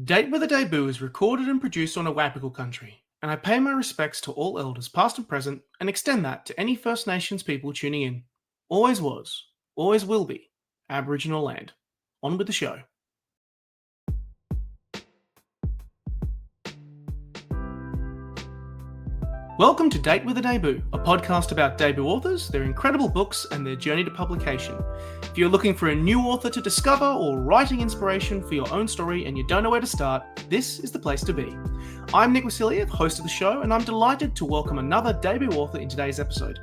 Date with a Debut is recorded and produced on Awabakal Country, and I pay my respects to all elders past and present and extend that to any First Nations people tuning in. Always was, always will be, Aboriginal land. On with the show. Welcome to Date with a Debut, a podcast about debut authors, their incredible books, and their journey to publication. If you're looking for a new author to discover or writing inspiration for your own story and you don't know where to start, this is the place to be. I'm Nick Wasiliev, host of the show, and I'm delighted to welcome another debut author in today's episode.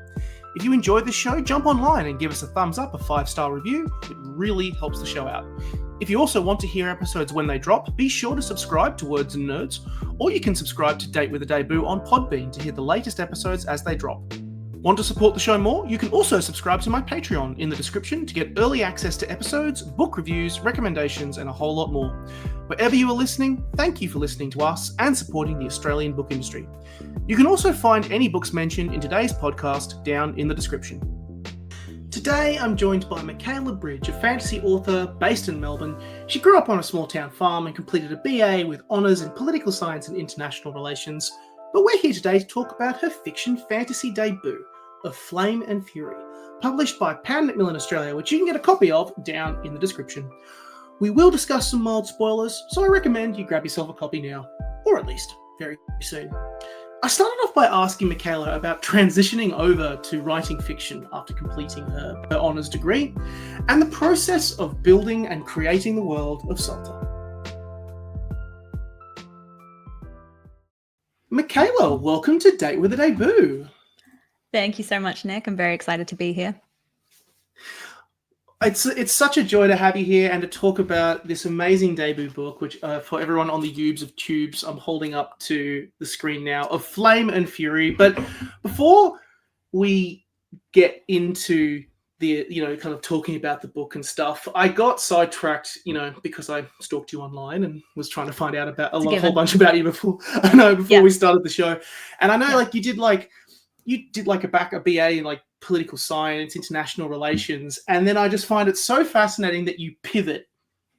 If you enjoyed this show, jump online and give us a thumbs up, a 5-star review. It really helps the show out. If you also want to hear episodes when they drop, be sure to subscribe to Words and Nerds, or you can subscribe to Date with a Debut on Podbean to hear the latest episodes as they drop. Want to support the show more? You can also subscribe to my Patreon in the description to get early access to episodes, book reviews, recommendations, and a whole lot more. Wherever you are listening, thank you for listening to us and supporting the Australian book industry. You can also find any books mentioned in today's podcast down in the description. Today, I'm joined by Mikayla Bridge, a fantasy author based in Melbourne. She grew up on a small town farm and completed a BA with honours in political science and international relations. But we're here today to talk about her fiction fantasy debut of Flame and Fury, published by Macmillan Australia, which you can get a copy of down in the description. We will discuss some mild spoilers, so I recommend you grab yourself a copy now, or at least very soon. I started off by asking Mikayla about transitioning over to writing fiction after completing her honours degree, and the process of building and creating the world of Salta. Mikayla, welcome to Date with a Debut. Thank you so much, Nick. I'm very excited to be here. It's such a joy to have you here and to talk about this amazing debut book, which for everyone on the YouTubes of Tubes, I'm holding up to the screen now, of Flame and Fury. But before we get into the, kind of talking about the book and stuff, I got sidetracked, because I stalked you online and was trying to find out about a whole bunch about you before we started the show. And I know you did a BA in political science, international relations, and then I just find it so fascinating that you pivot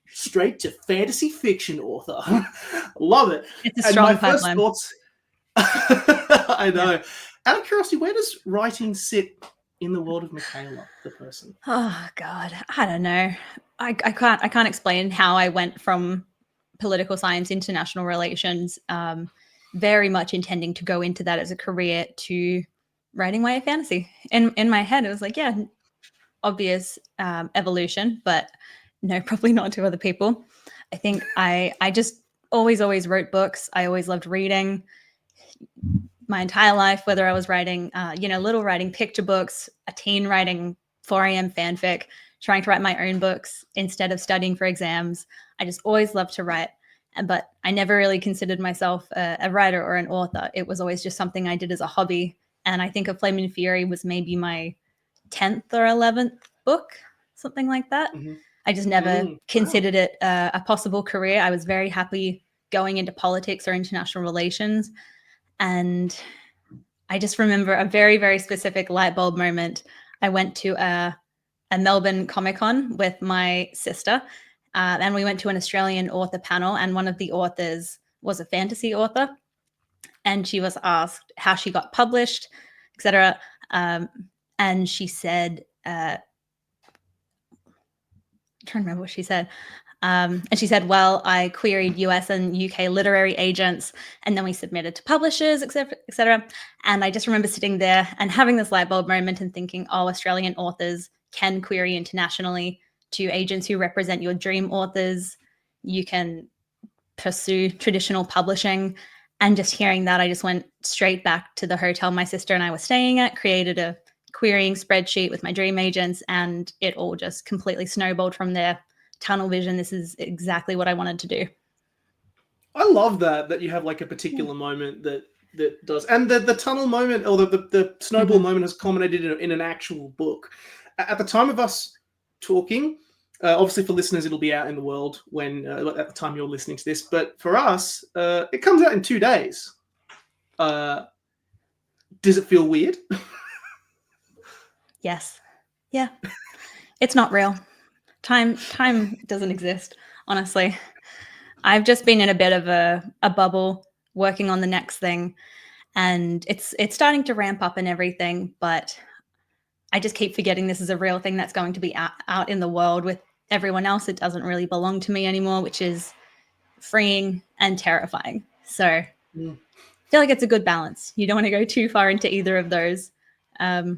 straight to fantasy fiction author. Love it. It's a strong pipeline. I know. Yeah. Out of curiosity, where does writing sit in the world of Mikayla, the person? Oh God, I don't know. I can't explain how I went from political science, international relations, very much intending to go into that as a career, to writing YA fantasy. In my head, it was obvious evolution, but no, probably not to other people. I think I just always wrote books. I always loved reading my entire life, whether I was writing, little writing picture books, a teen writing 4 a.m. fanfic, trying to write my own books instead of studying for exams. I just always loved to write, but I never really considered myself a writer or an author. It was always just something I did as a hobby. And I think A Flame and Fury was maybe my 10th or 11th book, something like that. Mm-hmm. I just never considered it a possible career. I was very happy going into politics or international relations. And I just remember a very, very specific light bulb moment. I went to a Melbourne Comic-Con with my sister, and we went to an Australian author panel, and one of the authors was a fantasy author. And she was asked how she got published, etc. And she said, I'm trying to remember what she said. And she said, well, I queried US and UK literary agents, and then we submitted to publishers, etc., etc. And I just remember sitting there and having this light bulb moment and thinking, oh, Australian authors can query internationally to agents who represent your dream authors. You can pursue traditional publishing. And just hearing that, I just went straight back to the hotel my sister and I were staying at, created a querying spreadsheet with my dream agents, and it all just completely snowballed from there. Tunnel vision, this is exactly what I wanted to do. I love that you have a particular moment that does. And the tunnel moment, or the snowball moment, has culminated in an actual book. At the time of us talking, obviously for listeners, it'll be out in the world when at the time you're listening to this. But for us, it comes out in 2 days. Does it feel weird? Yes. Yeah. It's not real. Time doesn't exist, honestly. I've just been in a bit of a bubble working on the next thing, and it's starting to ramp up and everything, but I just keep forgetting this is a real thing that's going to be out in the world with everyone else. It doesn't really belong to me anymore, which is freeing and terrifying. So I feel like it's a good balance. You don't want to go too far into either of those. So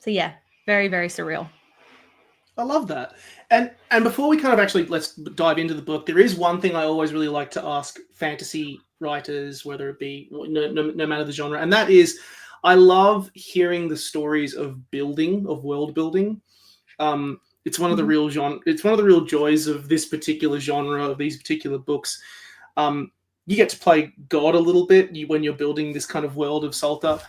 yeah, very, very surreal. I love that. And before we kind of actually let's dive into the book, there is one thing I always really like to ask fantasy writers, whether it be no matter the genre, and that is, I love hearing the stories of world building. It's one of the real it's one of the real joys of this particular genre, of these particular books. You get to play God a little bit when you're building this kind of world of Salta.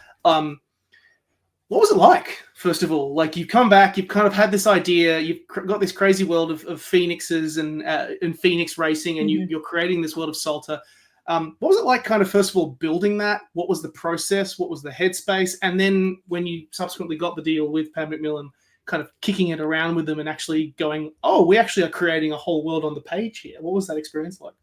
What was it like, first of all? Like, you've come back, you've kind of had this idea, you've got this crazy world of phoenixes and phoenix racing, and you're creating this world of Salta. What was it like, kind of, first of all, building that? What was the process? What was the headspace? And then when you subsequently got the deal with Pat Macmillan, kind of kicking it around with them and actually going, oh, we actually are creating a whole world on the page here. What was that experience like?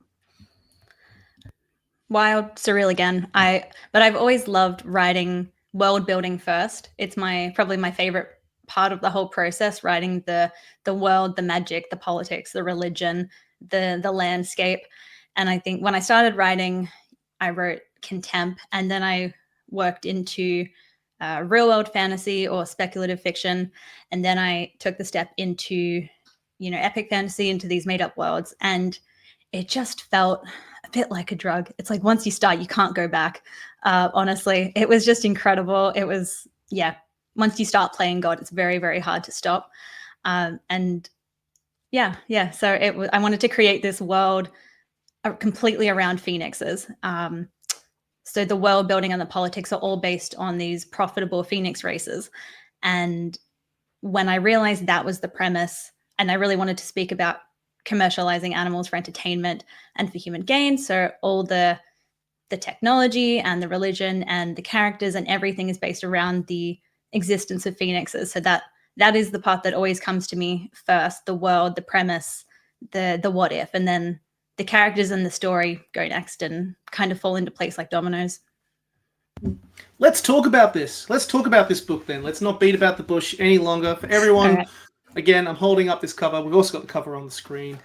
Wild, surreal again. But I've always loved writing world building first. It's probably my favorite part of the whole process, writing the world, the magic, the politics, the religion, the landscape. And I think when I started writing, I wrote contempt, and then I worked into real world fantasy or speculative fiction, and then I took the step into epic fantasy, into these made up worlds, and it just felt a bit like a drug. It's like, once you start, you can't go back. Honestly, it was just incredible. It was, once you start playing God, it's very, very hard to stop. And so I wanted to create this world completely around phoenixes. So the world building and the politics are all based on these profitable phoenix races. And when I realized that was the premise, and I really wanted to speak about commercializing animals for entertainment and for human gain, so all the technology and the religion and the characters and everything is based around the existence of phoenixes. So that is the part that always comes to me first: the world, the premise, the what if, and then the characters and the story go next and kind of fall into place like dominoes. Let's talk about this. Let's talk about this book then. Let's not beat about the bush any longer. For everyone, right. Again, I'm holding up this cover. We've also got the cover on the screen.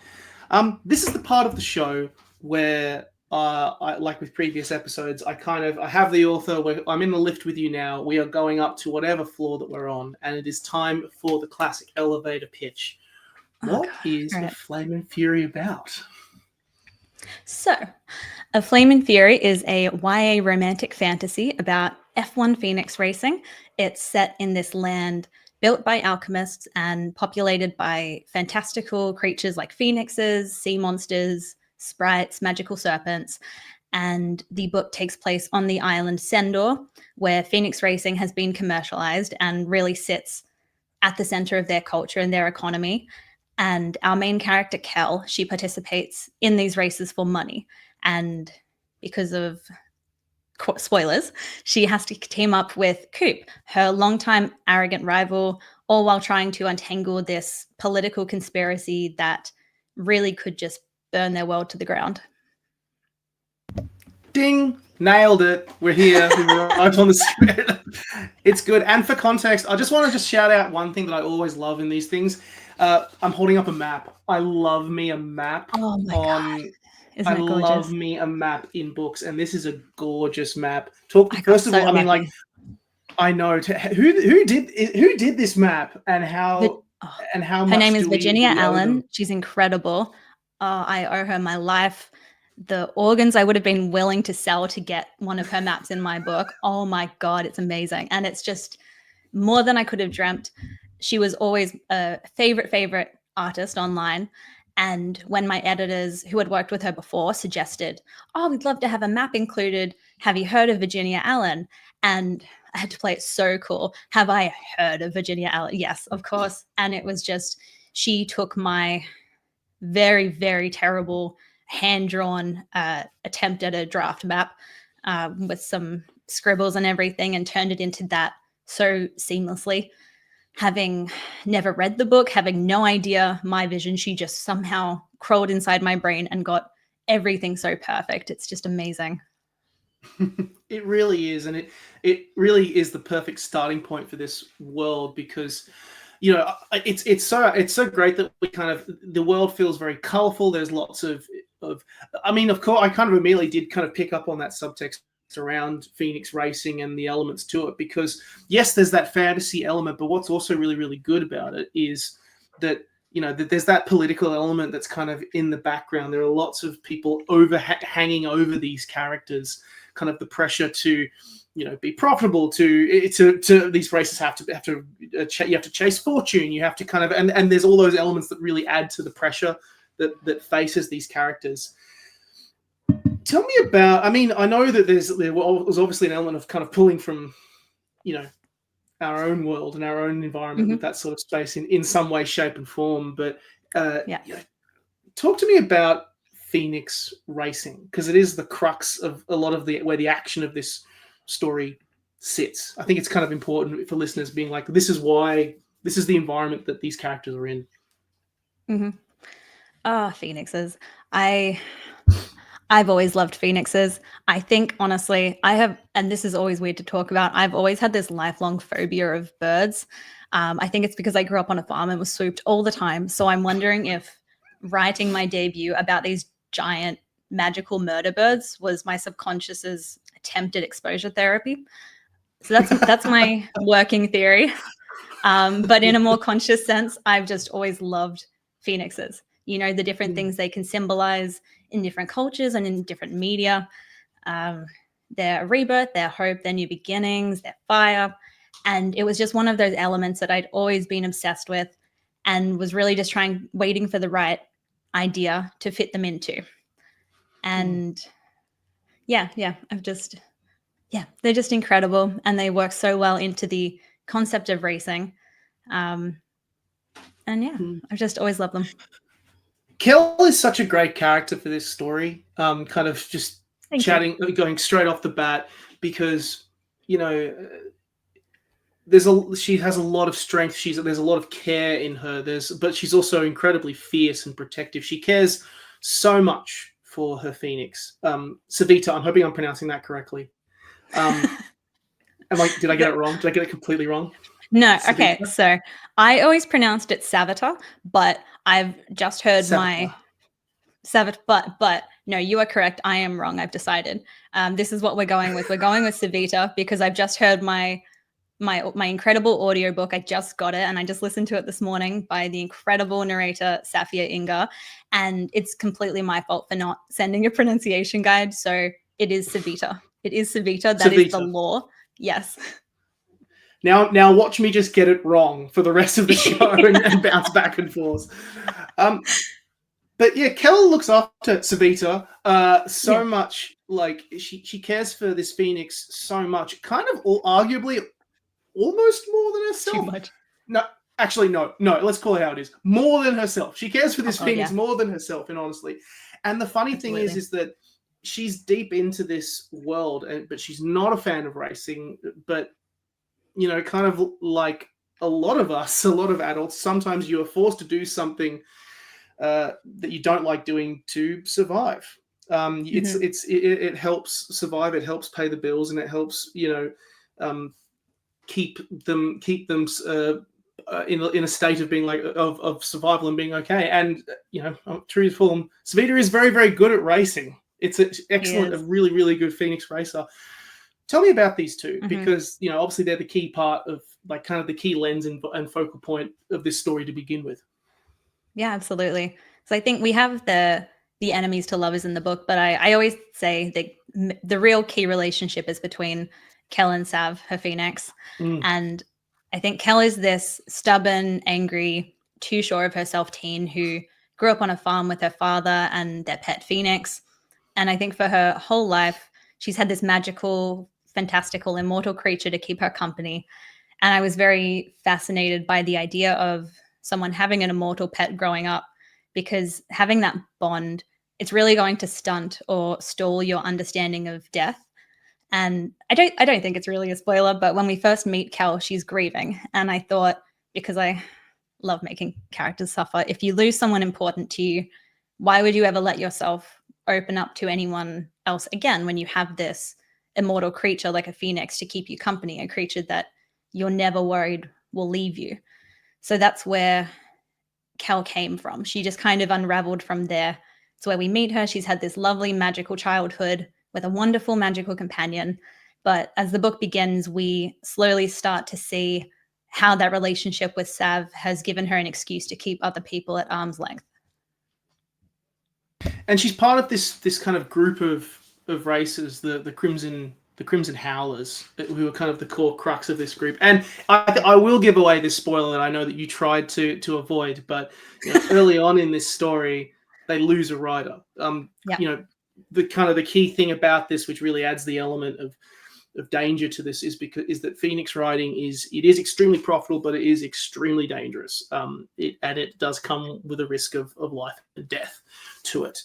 This is the part of the show where, like with previous episodes, I have the author. I'm in the lift with you now. We are going up to whatever floor that we're on, and it is time for the classic elevator pitch. What is A Flame and Fury about? So, A Flame and Fury is a YA romantic fantasy about F1 Phoenix racing. It's set in this land built by alchemists and populated by fantastical creatures like phoenixes, sea monsters, sprites, magical serpents. And the book takes place on the island Sendor, where phoenix racing has been commercialized and really sits at the center of their culture and their economy. And our main character, Kel, she participates in these races for money. And because of spoilers, she has to team up with Coop, her longtime arrogant rival, all while trying to untangle this political conspiracy that really could just burn their world to the ground. Ding! Nailed it. We're here. We arrived on the script. It's good. And for context, I just want to shout out one thing that I always love in these things. I'm holding up a map. I love me a map. Oh my God. Isn't it gorgeous? Love me a map in books, and this is a gorgeous map. First of all, I mean, like, I know who did this map and how much. Her name is Virginia Allen. She's incredible. I owe her my life. The organs I would have been willing to sell to get one of her maps in my book. Oh my God, it's amazing. And it's just more than I could have dreamt. She was always a favorite artist online. And when my editors, who had worked with her before, suggested, oh, we'd love to have a map included. Have you heard of Virginia Allen? And I had to play it so cool. Have I heard of Virginia Allen? Yes, of course. And it was just, she took my very, very terrible hand-drawn attempt at a draft map with some scribbles and everything and turned it into that so seamlessly. Having never read the book, having no idea my vision, she just somehow crawled inside my brain and got everything so perfect. It's just amazing. It really is, and it really is the perfect starting point for this world, because it's so great that we kind of, the world feels very colorful. There's lots of I mean, of course, I kind of immediately did kind of pick up on that subtext around Phoenix racing and the elements to it, because yes, there's that fantasy element, but what's also really, really good about it is that that there's that political element that's kind of in the background. There are lots of people hanging over these characters, kind of the pressure to be profitable, to these races you have to chase fortune, you have to kind of, and there's all those elements that really add to the pressure that faces these characters. Tell me about, I mean, I know that there was obviously an element of kind of pulling from our own world and our own environment with that sort of space in some way, shape and form, but talk to me about Phoenix racing, because it is the crux of a lot of where the action of this story sits. I think it's kind of important for listeners being like, this is the environment that these characters are in. Phoenixes. I've always loved Phoenixes. I think, honestly, and this is always weird to talk about, I've always had this lifelong phobia of birds. I think it's because I grew up on a farm and was swooped all the time. So I'm wondering if writing my debut about these giant magical murder birds was my subconscious's attempt at exposure therapy. So that's my working theory. But in a more conscious sense, I've just always loved Phoenixes. The different things they can symbolize in different cultures and in different media. Their rebirth, their hope, their new beginnings, their fire. And it was just one of those elements that I'd always been obsessed with and was really just waiting for the right idea to fit them into. And they're just incredible, and they work so well into the concept of racing. I've just always loved them. Kel is such a great character for this story. Kind of just going straight off the bat, because she has a lot of strength. There's a lot of care in her. But she's also incredibly fierce and protective. She cares so much for her Phoenix. Savita, I'm hoping I'm pronouncing that correctly. Did I get it wrong? Did I get it completely wrong? No. Savita? Okay. So I always pronounced it Savita, but I've just heard Savita, but no, you are correct. I am wrong. I've decided. This is what we're going with. We're going with Savita because I've just heard my incredible audiobook. I just got it, and I just listened to it this morning by the incredible narrator Safia Inga, and it's completely my fault for not sending a pronunciation guide. So it is Savita. It is Savita. That is the law. Yes. Now watch me just get it wrong for the rest of the show and bounce back and forth. But yeah, Kel looks after Savita so much. Like she cares for this Phoenix so much, kind of arguably almost more than herself. Too much. No, actually, no. Let's call it how it is. More than herself. She cares for this Phoenix more than herself, and honestly. And the funny thing is that she's deep into this world, but she's not a fan of racing. But kind of like a lot of us, a lot of adults, sometimes you are forced to do something that you don't like doing to survive. It helps survive. It helps pay the bills, and it helps keep them in a state of being of survival and being okay. And truthful, Savita is very, very good at racing. It's an excellent, a really, really good Phoenix racer. Tell me about these two, because obviously they're the key part of kind of the key lens and focal point of this story to begin with. Yeah, absolutely. So I think we have the enemies to lovers in the book, but I always say that the real key relationship is between Kel and Sav, her Phoenix. And I think Kel is this stubborn, angry, too sure of herself teen who grew up on a farm with her father and their pet Phoenix. And I think for her whole life, she's had this magical, fantastical, immortal creature to keep her company. And I was very fascinated by the idea of someone having an immortal pet growing up, because having that bond, it's really going to stunt or stall your understanding of death. And I don't think it's really a spoiler, but when we first meet Kel, she's grieving. And I thought, because I love making characters suffer, if you lose someone important to you, why would you ever let yourself open up to anyone else again when you have this immortal creature like a phoenix to keep you company, a creature that you're never worried will leave you? So that's where Kel came from. She just kind of unraveled from there. It's where we meet her. She's had this lovely magical childhood with a wonderful magical companion. But as the book begins, we slowly start to see how that relationship with Sav has given her an excuse to keep other people at arm's length. And she's part of this kind of group of races, the Crimson Howlers, who are kind of the core crux of this group. And I will give away this spoiler that I know that you tried to avoid, but early on in this story, they lose a rider. The key thing about this, which really adds the element of danger to this, is that Phoenix riding is extremely profitable, but it is extremely dangerous. It does come with a risk of life and death to it.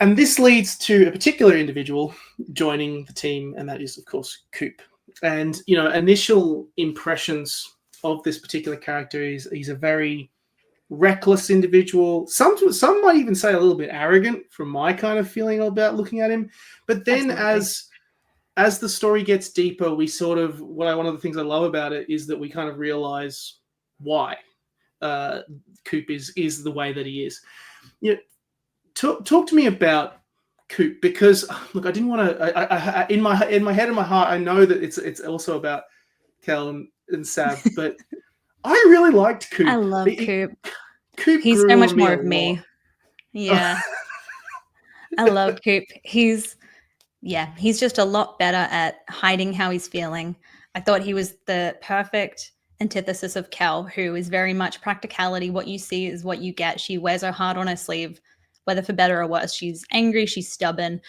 And this leads to a particular individual joining the team, and that is, of course, Coop. And, initial impressions of this particular character is he's a very reckless individual. Some might even say a little bit arrogant from my kind of feeling about looking at him. But then as the story gets deeper, we sort of, one of the things I love about it is that we kind of realize why Coop is the way that he is. Talk to me about Coop, because look, I didn't want to. In my head and my heart, I know that it's also about Kel and Sav, but I really liked Coop. I love Coop. Coop. He's so much more of me. Yeah, I love Coop. He's just a lot better at hiding how he's feeling. I thought he was the perfect antithesis of Kel, who is very much practicality. What you see is what you get. She wears her heart on her sleeve, whether for better or worse. She's angry, she's stubborn.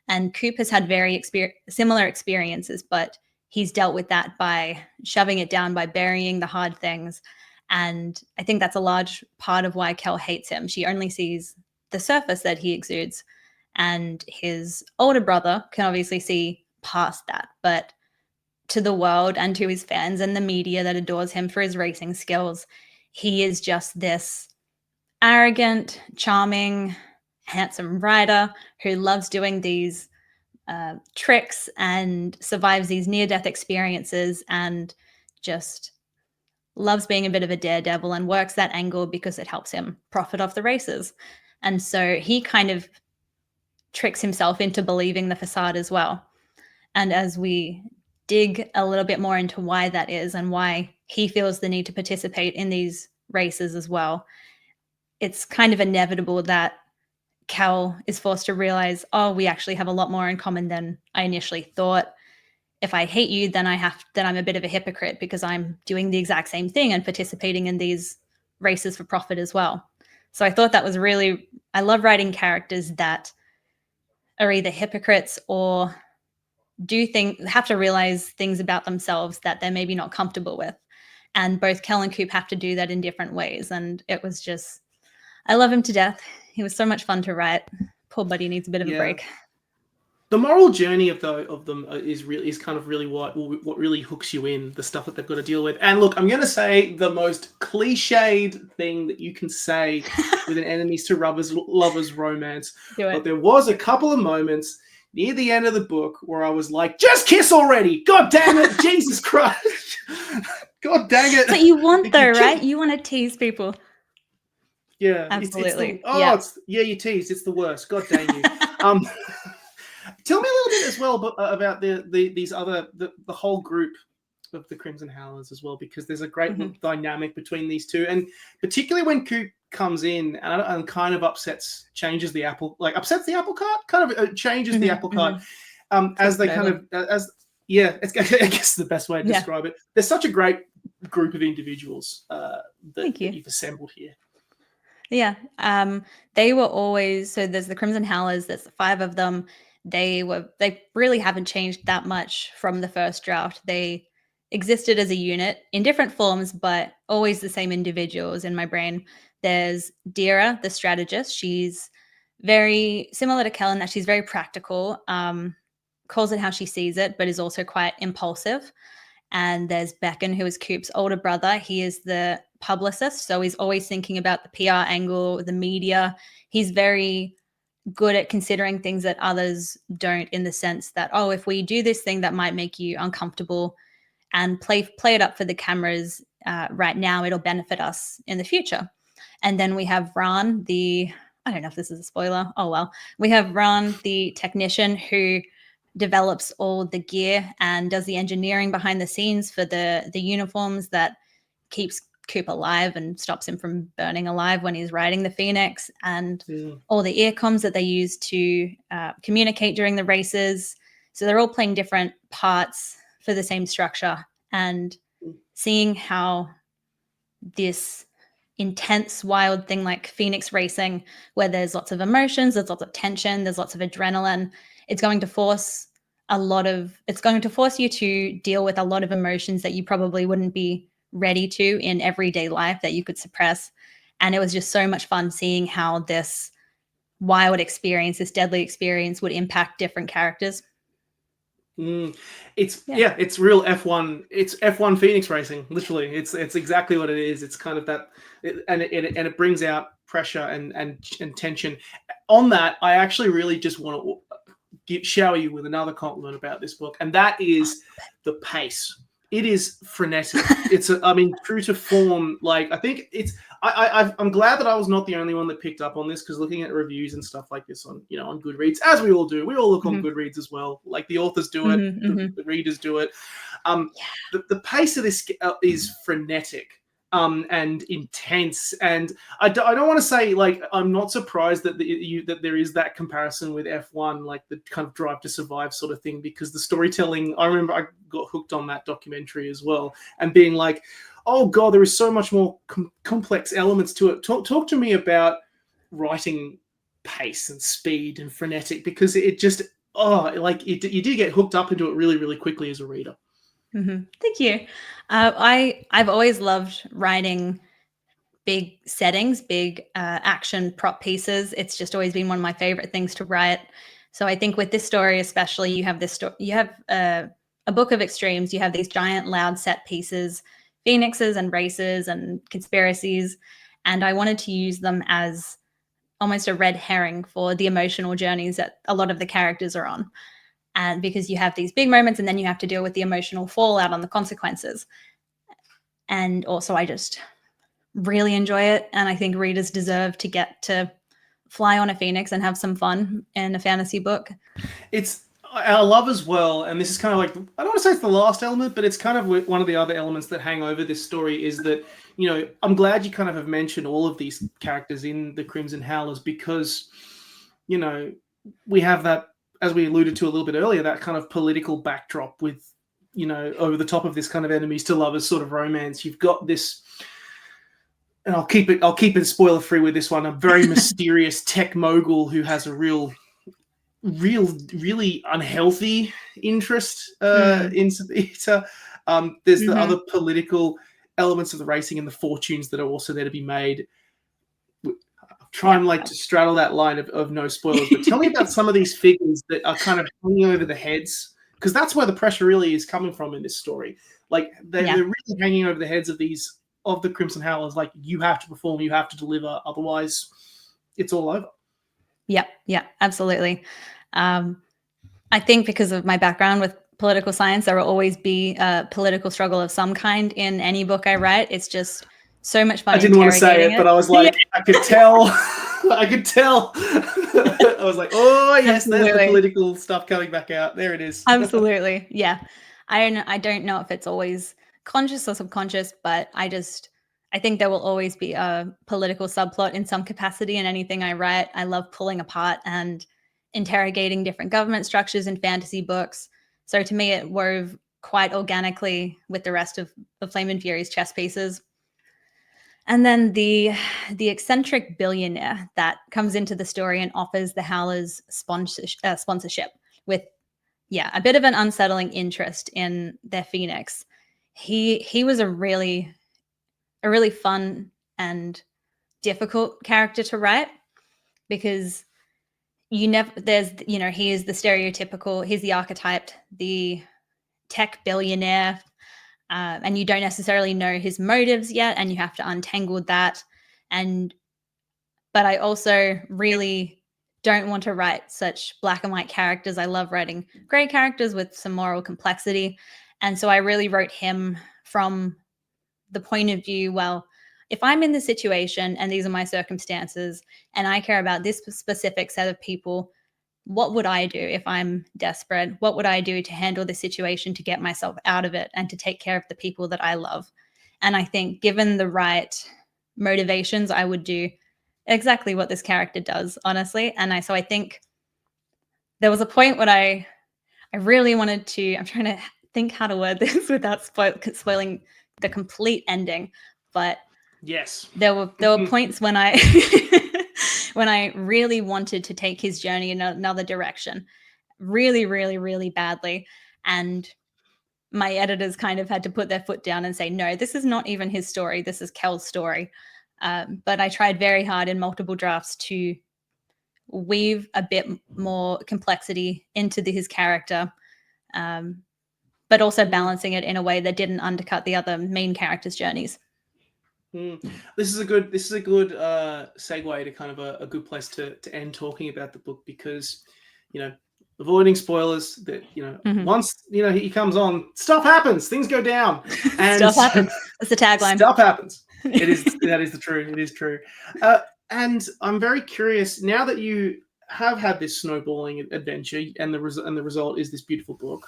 And Coop has had very similar experiences, but he's dealt with that by shoving it down, by burying the hard things. And I think that's a large part of why Kel hates him. She only sees the surface that he exudes. And his older brother can obviously see past that. But to the world and to his fans and the media that adores him for his racing skills, he is just this arrogant, charming, handsome rider who loves doing these tricks and survives these near-death experiences and just loves being a bit of a daredevil and works that angle because it helps him profit off the races. And so he kind of tricks himself into believing the facade as well. And as we dig a little bit more into why that is and why he feels the need to participate in these races as well, it's kind of inevitable that Kel is forced to realize, we actually have a lot more in common than I initially thought. If I hate you, then I'm a bit of a hypocrite because I'm doing the exact same thing and participating in these races for profit as well. So I thought that was I love writing characters that are either hypocrites or have to realize things about themselves that they're maybe not comfortable with. And both Kel and Coop have to do that in different ways. And it was just, I love him to death. He was so much fun to write. Poor buddy needs a bit of a break. The moral journey of them is kind of really what really hooks you in, the stuff that they've got to deal with. And look, I'm going to say the most cliched thing that you can say with an enemies to lovers romance. But there was a couple of moments near the end of the book where I was like, just kiss already! God damn it! Jesus Christ! God dang it! But you want though, right? You want to tease people. Yeah, absolutely. You tease. It's the worst. God dang you. Tell me a little bit as well about the whole group of the Crimson Howlers as well, because there's a great dynamic between these two, and particularly when Coop comes in and kind of changes the apple cart, kind of changes the apple cart, as they kind of it's I guess the best way to describe it. There's such a great group of individuals that you've assembled here. Yeah, they were always, so there's the Crimson Howlers. There's 5 of them. They really haven't changed that much from the first draft. They existed as a unit in different forms, but always the same individuals in my brain. There's Dira, the strategist. She's very similar to Kel in that she's very practical, calls it how she sees it, but is also quite impulsive. And there's Becken, who is Coop's older brother. He is the publicist, so he's always thinking about the PR angle, the media. He's very good at considering things that others don't, in the sense that, oh, if we do this thing that might make you uncomfortable and play it up for the cameras right now, it'll benefit us in the future. And then we have Ran, I don't know if this is a spoiler. Oh, well. We have Ran, the technician who develops all the gear and does the engineering behind the scenes for the uniforms that keeps Coop alive and stops him from burning alive when he's riding the Phoenix, and all the earcoms that they use to communicate during the races. So they're all playing different parts for the same structure, and seeing how this intense, wild thing like Phoenix racing, where there's lots of emotions, there's lots of tension, there's lots of adrenaline, it's going to force you to deal with a lot of emotions that you probably wouldn't be ready to in everyday life, that you could suppress. And it was just so much fun seeing how this wild experience, this deadly experience, would impact different characters. It's real F1. It's F1 Phoenix racing. Literally, it's exactly what it is. It's kind of that, and it brings out pressure and tension. On that, I actually really just want to shower you with another compliment about this book, and that is the pace. It is frenetic. It's, true to form. Like, I think it's. I'm glad that I was not the only one that picked up on this, because looking at reviews and stuff like this on Goodreads, as we all do, we all look on Goodreads as well. Like, the authors do it, the readers do it. The pace of this is frenetic. And intense, and I don't want to say, like, I'm not surprised that that there is that comparison with F1, like the kind of Drive to Survive sort of thing, because the storytelling, I remember I got hooked on that documentary as well, and being like, oh god, there is so much more complex elements to it. Talk to me about writing pace and speed and frenetic, because it just you do get hooked up into it really, really quickly as a reader. Thank you. I've always loved writing big settings, big action prop pieces. It's just always been one of my favorite things to write. So I think with this story especially, you have a book of extremes. You have these giant, loud set pieces, phoenixes and races and conspiracies, and I wanted to use them as almost a red herring for the emotional journeys that a lot of the characters are on. And because you have these big moments, and then you have to deal with the emotional fallout on the consequences. And also, I just really enjoy it. And I think readers deserve to get to fly on a phoenix and have some fun in a fantasy book. I love as well, and this is kind of like, I don't want to say it's the last element, but it's kind of one of the other elements that hang over this story, is that, I'm glad you kind of have mentioned all of these characters in the Crimson Howlers, because, we have that, as we alluded to a little bit earlier, that kind of political backdrop with, over the top of this kind of enemies to lovers sort of romance. You've got this, and I'll keep it spoiler free with this one, a very mysterious tech mogul who has a really unhealthy interest in Sabita. There's the other political elements of the racing and the fortunes that are also there to be made. Try and to straddle that line of no spoilers, but tell me about some of these figures that are kind of hanging over the heads, because that's where the pressure really is coming from in this story. Like, they're really hanging over the heads of the Crimson Howlers. Like, you have to perform, you have to deliver, otherwise it's all over. Yeah, absolutely. I think because of my background with political science, there will always be a political struggle of some kind in any book I write. It's just so much fun. I didn't want to say it, but I was like, I could tell. I could tell. I was like, oh yes, Absolutely. There's the political stuff coming back out. There it is. Absolutely. Yeah. I don't know if it's always conscious or subconscious, but I think there will always be a political subplot in some capacity in anything I write. I love pulling apart and interrogating different government structures in fantasy books. So to me, it wove quite organically with the rest of the Flame and Fury's chess pieces. And then the eccentric billionaire that comes into the story and offers the Howlers sponsorship with, a bit of an unsettling interest in their Phoenix. He was a really fun and difficult character to write, because he is the stereotypical, he's the archetyped, the tech billionaire, and you don't necessarily know his motives yet, and you have to untangle that. But I also really don't want to write such black and white characters. I love writing gray characters with some moral complexity. And so I really wrote him from the point of view, well, if I'm in this situation and these are my circumstances and I care about this specific set of people, what would I do if I'm desperate? What would I do to handle the situation to get myself out of it and to take care of the people that I love? And I think given the right motivations, I would do exactly what this character does, honestly. And so I think there was a point when I really wanted to, I'm trying to think how to word this without spoiling the complete ending, but yes, there were points when I when I really wanted to take his journey in another direction, really, really, really badly. And my editors kind of had to put their foot down and say, no, this is not even his story. This is Kel's story. But I tried very hard in multiple drafts to weave a bit more complexity into his character, but also balancing it in a way that didn't undercut the other main characters' journeys. This is a good segue to kind of a good place to end talking about the book, because avoiding spoilers, that once he comes on, stuff happens, things go down, and stuff happens. That's the tagline. Stuff happens. That is the truth. It is true. And I'm very curious, now that you have had this snowballing adventure and the result is this beautiful book,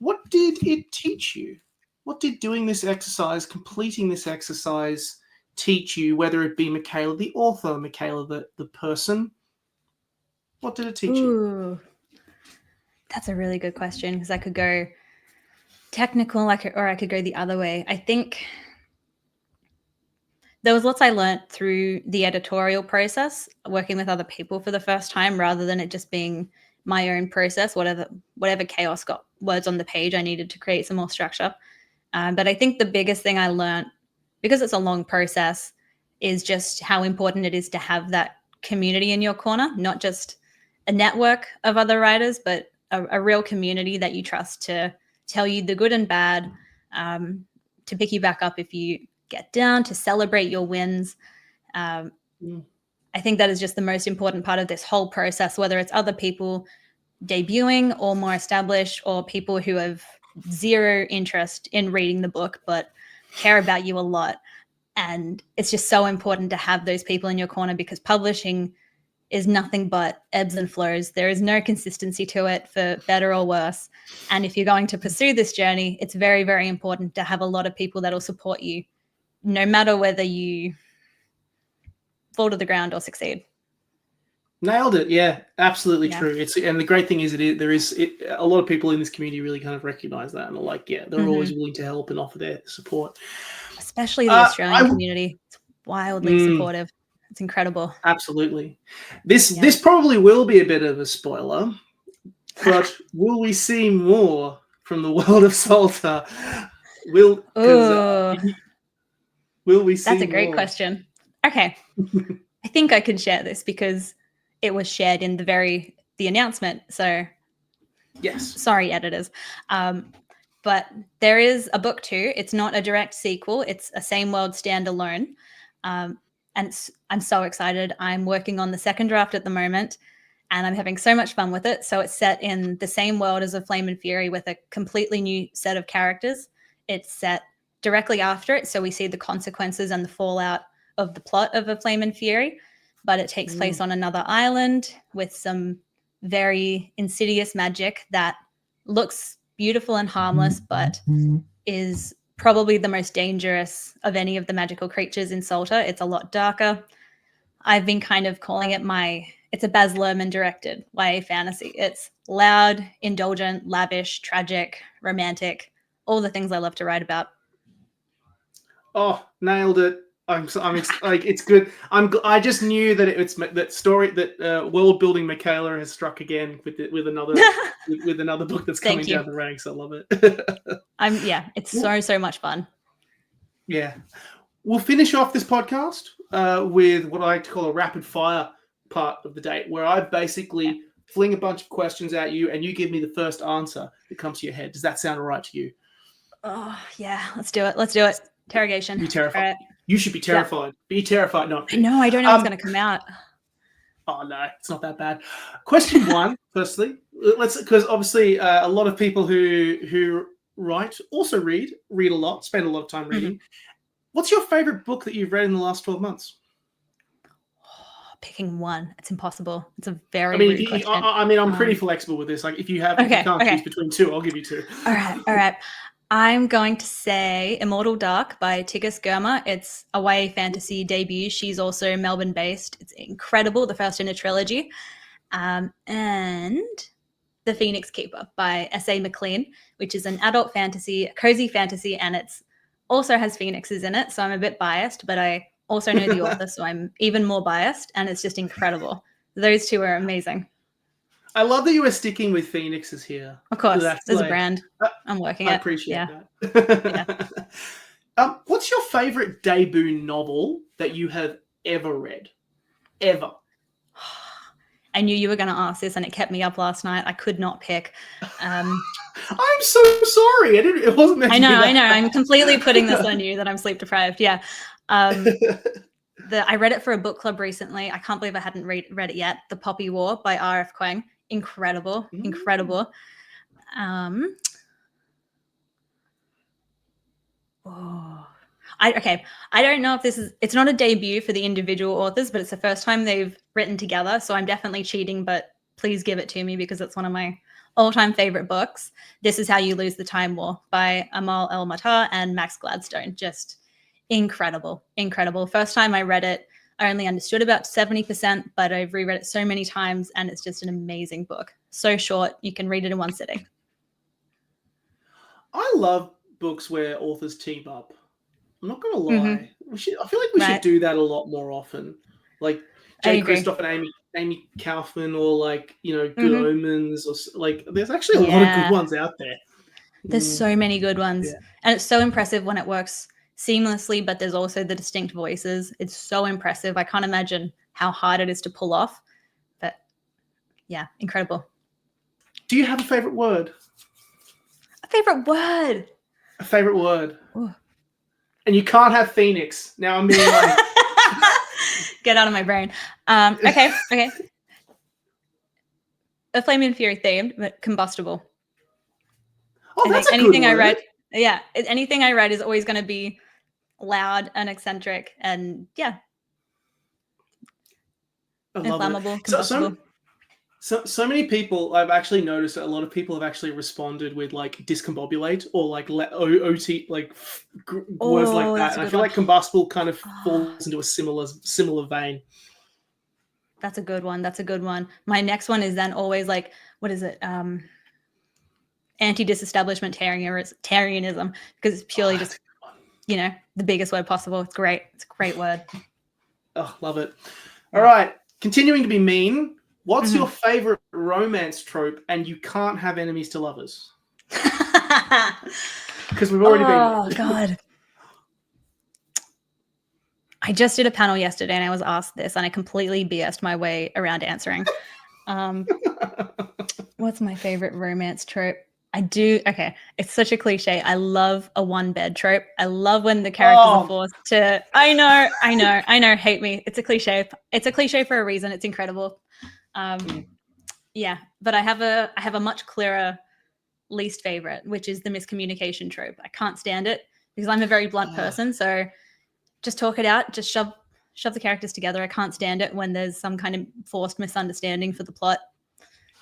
what did it teach you? What did doing this exercise, completing this exercise, teach you, whether it be Mikayla the author, Mikayla the person? What did it teach you? That's a really good question, because I could go technical, or I could go the other way. I think there was lots I learned through the editorial process, working with other people for the first time, rather than it just being my own process. Whatever chaos got words on the page, I needed to create some more structure. But I think the biggest thing I learned, because it's a long process, is just how important it is to have that community in your corner, not just a network of other writers, but a real community that you trust to tell you the good and bad, to pick you back up if you get down, to celebrate your wins. I think that is just the most important part of this whole process, whether it's other people debuting or more established, or people who have zero interest in reading the book but care about you a lot. And it's just so important to have those people in your corner, because publishing is nothing but ebbs and flows. There is no consistency to it, for better or worse. And if you're going to pursue this journey, it's very, very important to have a lot of people that will support you, no matter whether you fall to the ground or succeed. Nailed it. Yeah, absolutely true. And the great thing is, a lot of people in this community really kind of recognize that, and are like, they're always willing to help and offer their support. Especially the Australian community. It's wildly supportive. It's incredible. Absolutely. This probably will be a bit of a spoiler, but will we see more from the world of Salter? Will we see more? That's a great question. Okay. I think I can share this because it was shared in the announcement. So yes. Sorry, editors. But there is a book 2. It's not a direct sequel. It's a same world standalone. And I'm so excited. I'm working on the second draft at the moment, and I'm having so much fun with it. So it's set in the same world as A Flame and Fury, with a completely new set of characters. It's set directly after it, so we see the consequences and the fallout of the plot of A Flame and Fury, but it takes place on another island with some very insidious magic that looks beautiful and harmless, but is probably the most dangerous of any of the magical creatures in Salter. It's a lot darker. I've been kind of calling it it's a Baz Luhrmann directed YA fantasy. It's loud, indulgent, lavish, tragic, romantic, all the things I love to write about. Oh, nailed it. It's good. I just knew that it's that story, that world building Mikayla has struck again with another with another book that's coming down the ranks. I love it. It's so much fun. Yeah, we'll finish off this podcast with what I like to call a rapid fire part of the date, where I basically fling a bunch of questions at you, and you give me the first answer that comes to your head. Does that sound all right to you? Oh, yeah. Let's do it. Let's do it. Interrogation. Be terrified. All right. You should be terrified. Yeah. Be terrified, not I me. know. I don't know what's going to come out. Oh no, it's not that bad. Question one, firstly, because obviously a lot of people who write also read a lot, spend a lot of time reading. What's your favorite book that you've read in the last 12 months? Picking one, it's impossible. It's a very rude question. I'm pretty flexible with this. Like, if you can't choose between two, I'll give you two. All right. I'm going to say Immortal Dark by Tigges Germer. It's a YA fantasy debut. She's also Melbourne-based. It's incredible, the first in a trilogy. And The Phoenix Keeper by S.A. McLean, which is an adult fantasy, a cozy fantasy, and it's also has phoenixes in it, so I'm a bit biased, but I also know the author, so I'm even more biased, and it's just incredible. Those two are amazing. I love that you were sticking with phoenixes here. Of course, there's a brand. I'm working it. I appreciate that. Yeah. What's your favorite debut novel that you have ever read? Ever? I knew you were going to ask this, and it kept me up last night. I could not pick. I'm so sorry. It wasn't meant to be that. I know. I'm completely putting this on you that I'm sleep deprived. Yeah. I read it for a book club recently. I can't believe I hadn't read it yet. The Poppy War by R.F. Kuang. Incredible. I don't know if it's not a debut for the individual authors, but it's the first time they've written together. So I'm definitely cheating, but please give it to me because it's one of my all-time favorite books. This Is How You Lose the Time War by Amal El-Matar and Max Gladstone. Just incredible. First time I read it, I only understood about 70%, but I've reread it so many times and it's just an amazing book. So short, you can read it in one sitting. I love books where authors team up. I'm not going to lie. I feel like we should do that a lot more often. Like Jay Kristoff and Amy Kaufman, or like, Good Omens, or like there's actually a lot of good ones out there. There's so many good ones. Yeah. And it's so impressive when it works seamlessly, but there's also the distinct voices. It's so impressive. I can't imagine how hard it is to pull off. But yeah, incredible. Do you have a favorite word? A favorite word? A favorite word. Ooh. And you can't have Phoenix. Now I'm being like... Get out of my brain. Okay. A Flame and Fury themed, but combustible. Oh, that's a good word. Anything I read is always going to be loud and eccentric and inflammable, combustible. So many people, I've actually noticed that a lot of people have actually responded with like discombobulate or like OT, like words like that. And I feel like combustible kind of falls into a similar vein. That's a good one. My next one is then always like, what is it? Anti-disestablishmentarianism, because it's purely just, the biggest word possible. It's great. It's a great word. Oh, love it. All right. Continuing to be mean. What's your favorite romance trope, and you can't have enemies to lovers? Because we've already been. Oh, God. I just did a panel yesterday and I was asked this and I completely BS'd my way around answering. What's my favorite romance trope? It's such a cliche. I love a one-bed trope. I love when the characters are forced to... I know, hate me. It's a cliche. It's a cliche for a reason. It's incredible. But I have a much clearer least favorite, which is the miscommunication trope. I can't stand it because I'm a very blunt person. So just talk it out. Just shove the characters together. I can't stand it when there's some kind of forced misunderstanding for the plot.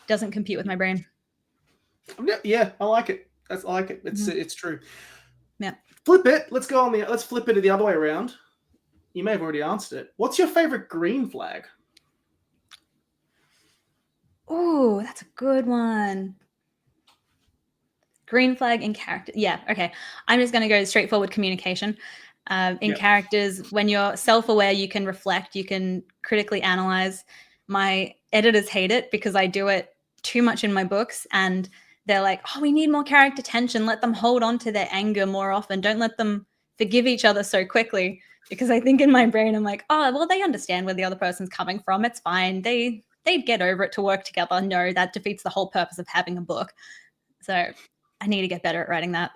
Doesn't compute with my brain. Yeah, I like it. I like it. It's true. Yeah. Flip it. Let's flip it the other way around. You may have already answered it. What's your favorite green flag? Oh, that's a good one. Green flag in character. Yeah, okay. I'm just going to go straightforward communication. In characters, when you're self-aware, you can reflect, you can critically analyze. My editors hate it because I do it too much in my books, and they're like, oh, we need more character tension. Let them hold on to their anger more often. Don't let them forgive each other so quickly. Because I think in my brain, I'm like, oh, well, they understand where the other person's coming from. It's fine. They'd get over it to work together. No, that defeats the whole purpose of having a book. So I need to get better at writing that.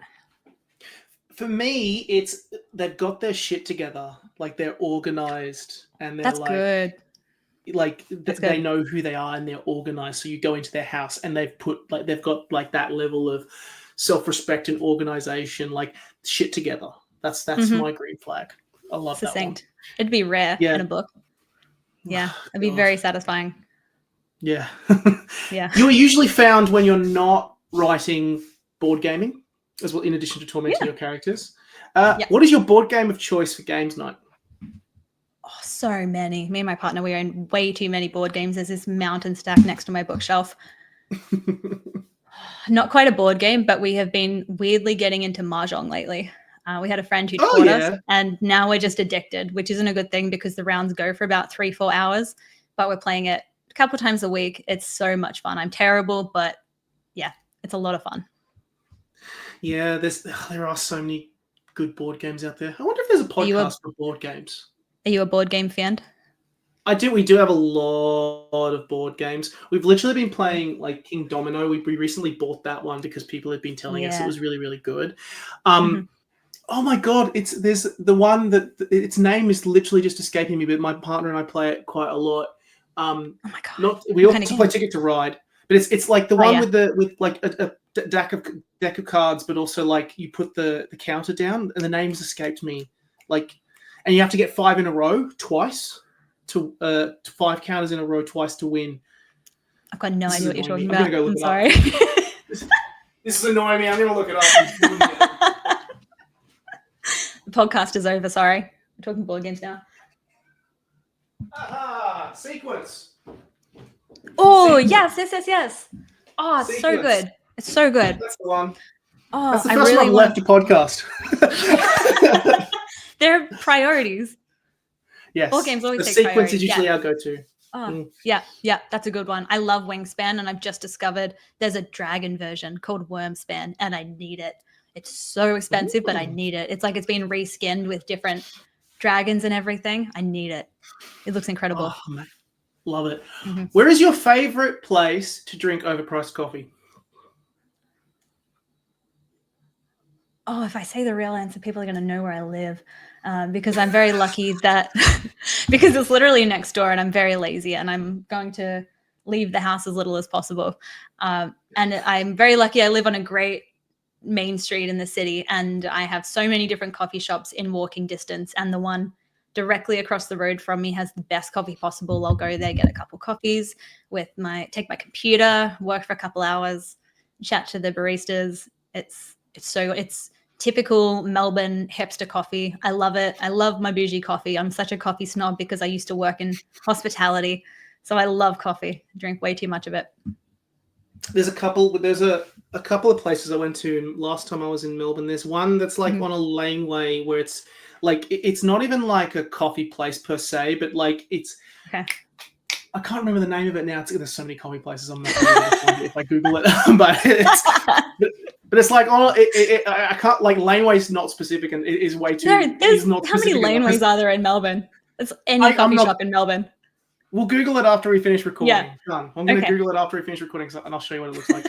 For me, it's they've got their shit together. Like they're organized and they're That's good. That's they good. know who they are and they're organized. So you go into their house and they've got like that level of self-respect and organization, like shit together. That's Mhm. my green flag. I love that one. Succinct. It'd be rare Yeah. in a book. Yeah, it'd be God. very satisfying. Yeah. Yeah. You are usually found when you're not writing board gaming, as well, in addition to tormenting Yeah. your characters. Yeah. What is your board game of choice for games night? Oh, so many. Me and my partner, we own way too many board games. There's this mountain stack next to my bookshelf. Not quite a board game, but we have been weirdly getting into mahjong lately. We had a friend who taught us, and now we're just addicted, which isn't a good thing because the rounds go for about 3-4 hours, but we're playing it a couple times a week. It's so much fun. I'm terrible, but yeah, it's a lot of fun. Yeah, there are so many good board games out there. I wonder if there's a podcast for board games. Are you a board game fan? We do have a lot of board games. We've literally been playing like King Domino. We recently bought that one because people had been telling us it was really, really good. Oh my god, there's the one that its name is literally just escaping me, but my partner and I play it quite a lot. Oh my god. We also play Ticket to Ride, but it's like the one with like a deck of cards, but also like you put the counter down, and the name's escaped me. Like, and you have to get 5 in a row twice to 5 counters in a row twice to win. I've got no idea what you're talking about. I'm gonna go look it sorry. Up. This is annoying me. I'm gonna look it up. The podcast is over. Sorry, we're talking board games now. Aha! Sequence. Oh yes. Oh, it's so good. It's so good. That's the one. Oh, that's the first one I've left your podcast. They're priorities. Yes. Board games always the take sequence priority. is usually our go-to. Oh, yeah, that's a good one. I love Wingspan, and I've just discovered there's a dragon version called Wormspan, and I need it. It's so expensive, but I need it. It's like it's been reskinned with different dragons and everything. I need it. It looks incredible. Oh, man. Love it. Mm-hmm. Where is your favorite place to drink overpriced coffee? Oh, if I say the real answer, people are going to know where I live. Because I'm very lucky that because it's literally next door, and I'm very lazy, and I'm going to leave the house as little as possible. And I'm very lucky. I live on a great main street in the city, and I have so many different coffee shops in walking distance. And the one directly across the road from me has the best coffee possible. I'll go there, get a couple coffees take my computer, work for a couple hours, chat to the baristas. It's typical Melbourne hipster coffee. I love it. I love my bougie coffee. I'm such a coffee snob because I used to work in hospitality. So I love coffee. I drink way too much of it. There's a couple of places I went to last time I was in Melbourne. There's one that's like on a laneway where it's like it's not even like a coffee place per se, but like it's I can't remember the name of it now. There's so many coffee places. I'm not sure if I Google it, but it's like I can't like laneway's not specific, and it is way too. How many laneways are there in Melbourne? It's any coffee shop in Melbourne. We'll Google it after we finish recording. Yeah. Done. I'm going to Google it after we finish recording, and I'll show you what it looks like.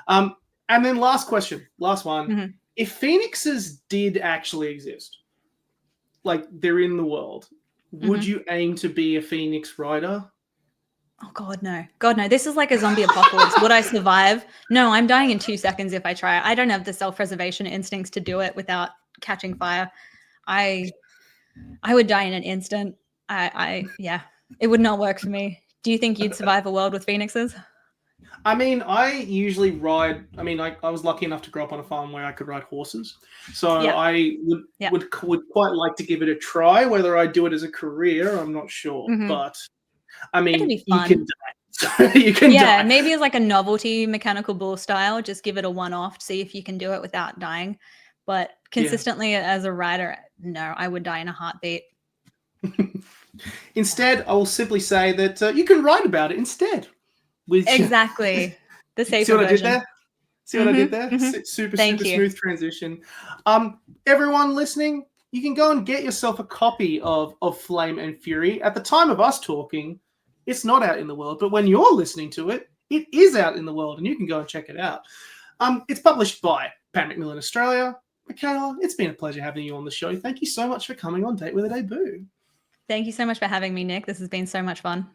And then last one. Mm-hmm. If phoenixes did actually exist, like they're in the world, would you aim to be a phoenix rider? Oh, God, no. God, no. This is like a zombie apocalypse. Would I survive? No, I'm dying in 2 seconds if I try. I don't have the self-preservation instincts to do it without catching fire. I would die in an instant. It would not work for me. Do you think you'd survive a world with phoenixes? I mean, I usually ride. I mean, I was lucky enough to grow up on a farm where I could ride horses. So I would quite like to give it a try. Whether I do it as a career, I'm not sure. Mm-hmm. But I mean, you can die. You can die. Maybe as like a novelty mechanical bull style, just give it a one-off, see if you can do it without dying. But consistently as a rider, no, I would die in a heartbeat. Instead, I will simply say that you can write about it instead. Exactly. The safer See what version. I did there? See what I did there? Mm-hmm. Super smooth transition. Everyone listening, you can go and get yourself a copy of Flame and Fury. At the time of us talking, it's not out in the world, but when you're listening to it, it is out in the world, and you can go and check it out. It's published by Macmillan Australia. Mikayla, it's been a pleasure having you on the show. Thank you so much for coming on Date with a Debut. Thank you so much for having me, Nick. This has been so much fun.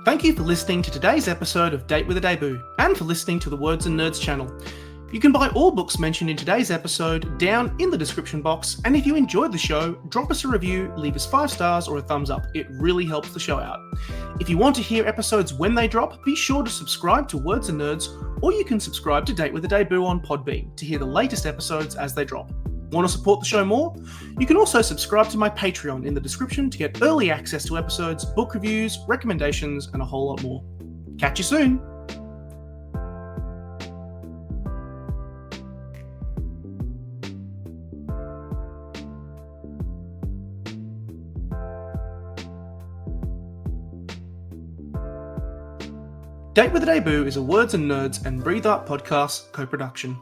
Thank you for listening to today's episode of Date with a Debut, and for listening to the Words and Nerds channel. You can buy all books mentioned in today's episode down in the description box, and if you enjoyed the show, drop us a review, leave us 5 stars or a thumbs up. It really helps the show out. If you want to hear episodes when they drop, be sure to subscribe to Words and Nerds, or you can subscribe to Date with a Debut on Podbean to hear the latest episodes as they drop. Want to support the show more? You can also subscribe to my Patreon in the description to get early access to episodes, book reviews, recommendations, and a whole lot more. Catch you soon! Date with a Debut is a Words and Nerds and Breathe Art podcast co-production.